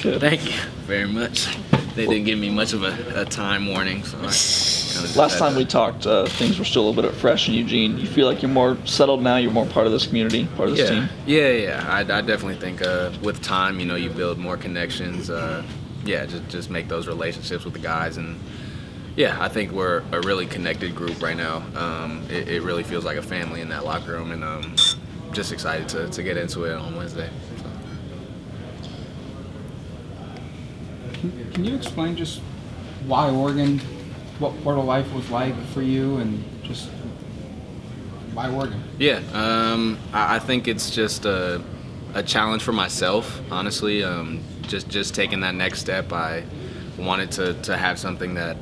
Good. Thank you very much. They didn't give me much of a time warning, so I kind of just Last had time to- we talked, things were still a little bit fresh in Eugene. You feel like you're more settled now? You're more part of this community, part of this team? Yeah. I definitely think with time, you build more connections. Just make those relationships with the guys, and yeah, I think we're a really connected group right now. It really feels like a family in that locker room, and just excited to get into it on Wednesday. So. Can you explain just why Oregon, what portal life was like for you, and just why Oregon? Yeah, I think it's just a challenge for myself, honestly. Just taking that next step, I wanted to have something that,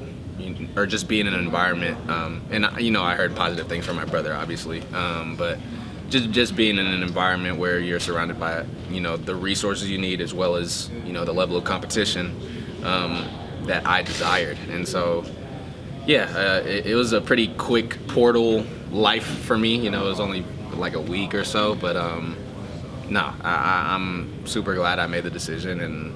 or just be in an environment, and I heard positive things from my brother, obviously, but just being in an environment where you're surrounded by the resources you need, as well as the level of competition that I desired. And so it was a pretty quick portal life for me. It was only like a week or so, but I'm super glad I made the decision, and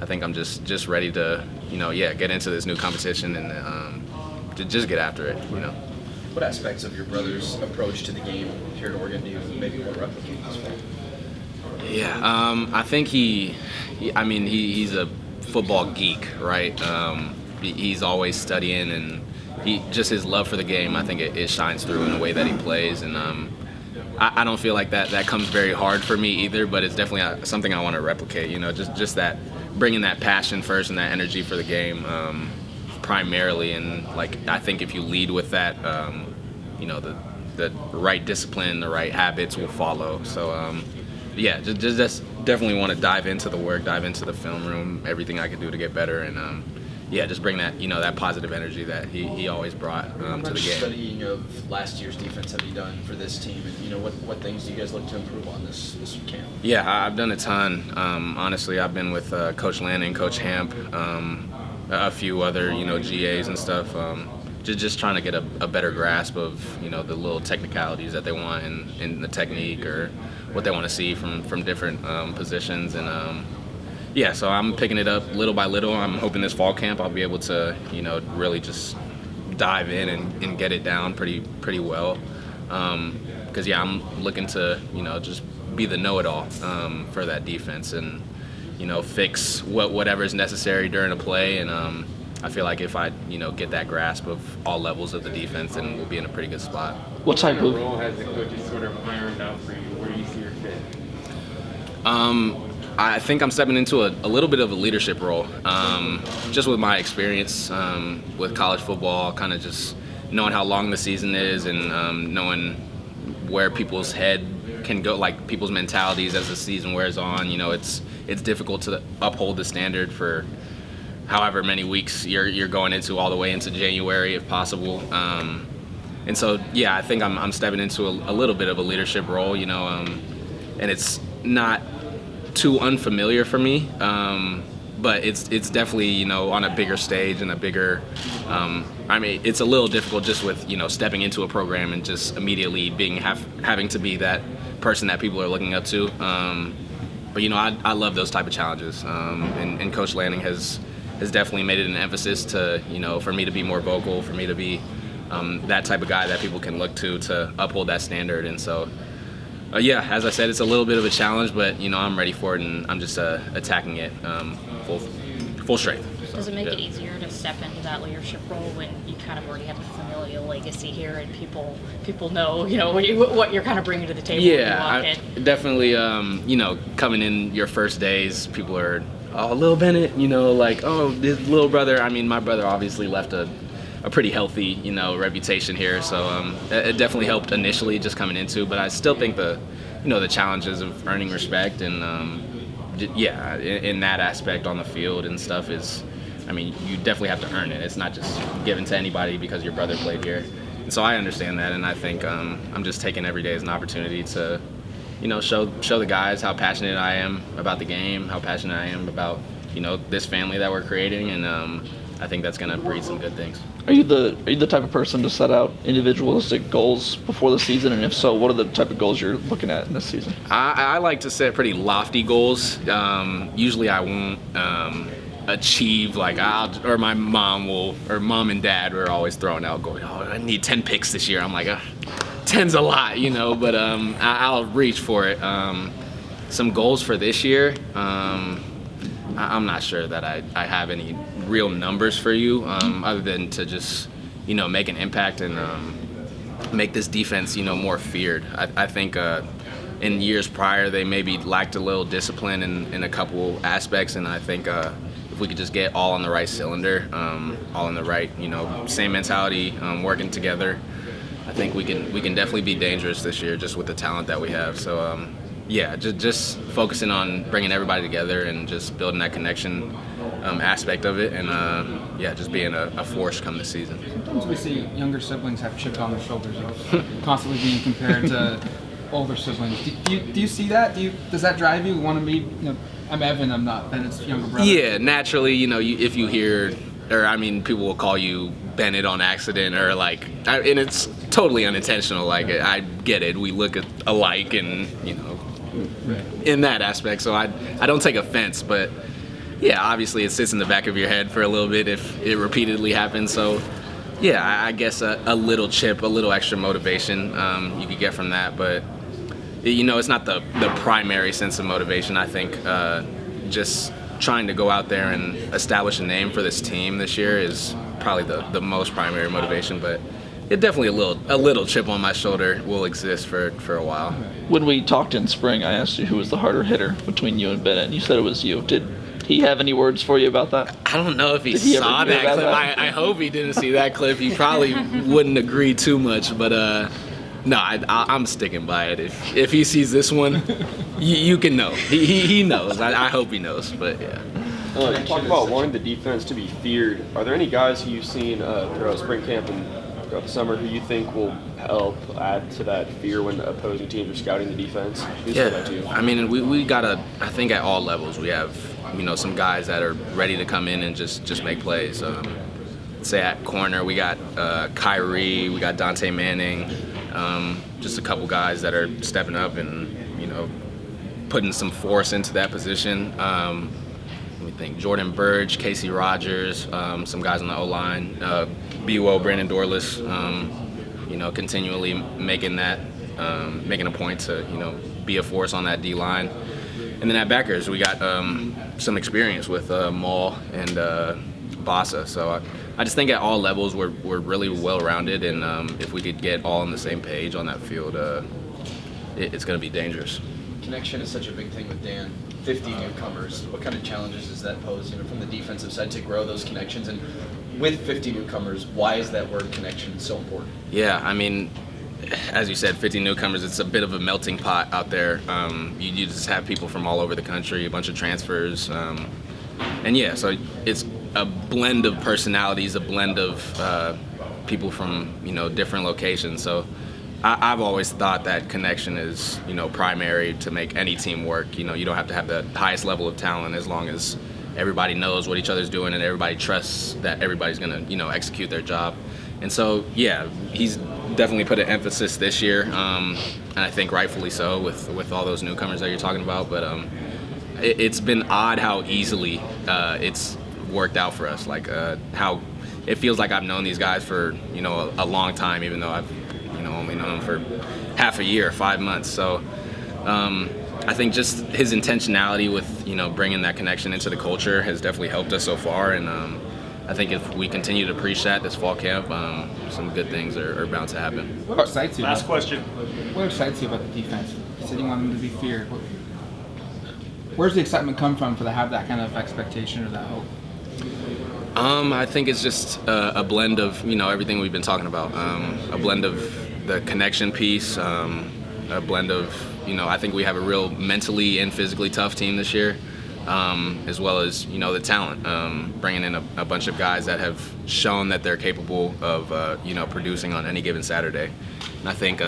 I think I'm just ready to get into this new competition and just get after it. What aspects of your brother's approach to the game here at Oregon do you maybe want to replicate this fall? Yeah, I think he's a football geek, right? He's always studying, and his love for the game, I think it shines through in the way that he plays, and I don't feel like that comes very hard for me either, but it's definitely something I want to replicate, just that bringing that passion first and that energy for the game primarily, and I think if you lead with that, the right discipline, the right habits will follow. So just definitely want to dive into the work, dive into the film room, everything I can do to get better, and just bring that that positive energy that he always brought to How the much game. studying of last year's defense have you done for this team, and what things do you guys look to improve on this camp? Yeah, I've done a ton. Honestly, I've been with Coach Lanning, Coach Hamp, a few other GAs and stuff. Just trying to get a better grasp of the little technicalities that they want in the technique, or what they want to see from different positions, and so I'm picking it up little by little. I'm hoping this fall camp I'll be able to really just dive in and get it down pretty well, because I'm looking to just be the know-it-all for that defense, and fix whatever is necessary during a play, and I feel like if I get that grasp of all levels of the defense, then we'll be in a pretty good spot. What type of role has the coaches sort of ironed out for you? Where do you see your fit? I think I'm stepping into a little bit of a leadership role, just with my experience with college football, kind of just knowing how long the season is, and knowing where people's head can go, like people's mentalities as the season wears on. It's difficult to uphold the standard for however many weeks you're going into, all the way into January if possible. And so I think I'm stepping into a little bit of a leadership role, and it's not too unfamiliar for me, but it's definitely on a bigger stage and a bigger. It's a little difficult just with stepping into a program and just immediately having to be that person that people are looking up to. But I love those type of challenges, and Coach Lanning has definitely made it an emphasis to for me to be more vocal, for me to be that type of guy that people can look to uphold that standard. And so as I said, it's a little bit of a challenge, but I'm ready for it, and I'm just attacking it full strength. Does it make it easier to step into that leadership role when you kind of already have a familial legacy here, and people know what you're kind of bringing to the table when you walk in? Definitely. Coming in your first days, people are, oh, Lil Bennett, this little brother. My brother obviously left a pretty healthy, reputation here. So it definitely helped initially just coming into, but I still think the challenges of earning respect and in that aspect on the field and stuff is, you definitely have to earn it. It's not just given to anybody because your brother played here. And so I understand that, and I think I'm just taking every day as an opportunity to, show the guys how passionate I am about the game, how passionate I am about, this family that we're creating, and I think that's going to breed some good things. Are you the type of person to set out individualistic goals before the season? And if so, what are the type of goals you're looking at in this season? I like to set pretty lofty goals. Usually I won't achieve or my mom and dad were always throwing out going, oh, I need 10 picks this year. I'm like, 10's a lot, but I'll reach for it. Some goals for this year. I'm not sure that I have any real numbers for you, other than to just, make an impact and make this defense, more feared. I think in years prior they maybe lacked a little discipline in a couple aspects, and I think if we could just get all on the right cylinder, all in the right, same mentality, working together, I think we can definitely be dangerous this year just with the talent that we have. So. Yeah, just focusing on bringing everybody together and just building that connection aspect of it, and just being a force come this season. Sometimes we see younger siblings have chips on their shoulders, constantly being compared to older siblings. Do you see that? Does that drive you? Want to be? I'm Evan. I'm not Bennett's younger brother. Yeah, naturally, if you hear, people will call you Bennett on accident, or and it's totally unintentional. I get it. We look alike, and in that aspect, so I don't take offense, but yeah, obviously it sits in the back of your head for a little bit if it repeatedly happens. So yeah, I guess a little chip, a little extra motivation you could get from that, but it's not the primary sense of motivation. I think just trying to go out there and establish a name for this team this year is probably the most primary motivation, but it definitely a little chip on my shoulder will exist for a while. When we talked in spring, I asked you who was the harder hitter between you and Bennett, and you said it was you. Did he have any words for you about that? I don't know if he Did he ever saw hear that about clip. that? I hope he didn't see that clip. He probably wouldn't agree too much, but no, I'm sticking by it. If he sees this one, you can know. He knows. I hope he knows, but yeah. You talk about wanting the defense to be feared. Are there any guys who you've seen throughout spring camp and throughout the summer who you think will help add to that fear when opposing teams are scouting the defense? Who stood out to you? We got I think at all levels we have, some guys that are ready to come in and just make plays. Say at corner, we got Kyrie, we got Dante Manning, just a couple guys that are stepping up and, putting some force into that position. Let me think. Jordan Burge, Casey Rogers, some guys on the O-line, BWO, Brandon Dorless, continually making a point to, be a force on that D-line. And then at backers, we got some experience with Maul and Bassa. So I just think at all levels we're really well-rounded, and if we could get all on the same page on that field, it's going to be dangerous. Connection is such a big thing with Dan. 50 newcomers. What kind of challenges does that pose, from the defensive side to grow those connections? And with 50 newcomers, why is that word connection so important? Yeah, as you said, 50 newcomers, it's a bit of a melting pot out there. You just have people from all over the country, a bunch of transfers. And yeah, so it's a blend of personalities, a blend of people from, different locations. So I've always thought that connection is, primary to make any team work. You don't have to have the highest level of talent as long as everybody knows what each other's doing and everybody trusts that everybody's going to, execute their job. And so, yeah, he's definitely put an emphasis this year, and I think rightfully so with all those newcomers that you're talking about. But it's been odd how easily it's worked out for us. How it feels like I've known these guys for, a long time, even though I've only known them for half a year, 5 months. So I think just his intentionality with bringing that connection into the culture has definitely helped us so far, and I think if we continue to preach that this fall camp, some good things are bound to happen. What excites you? Last question. What excites you about the defense? You said you want them to be feared. Where's the excitement come from to have that kind of expectation or that hope? I think it's just a blend of everything we've been talking about. A blend of the connection piece, a blend of I think we have a real mentally and physically tough team this year, as well as the talent. Bringing in a bunch of guys that have shown that they're capable of producing on any given Saturday. And I think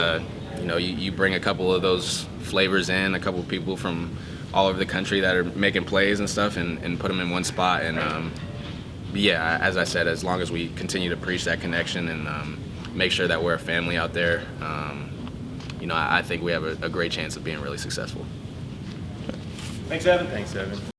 you bring a couple of those flavors in, a couple of people from all over the country that are making plays and stuff, and put them in one spot, and yeah, as I said, as long as we continue to preach that connection and make sure that we're a family out there, I think we have a great chance of being really successful. Thanks, Evan.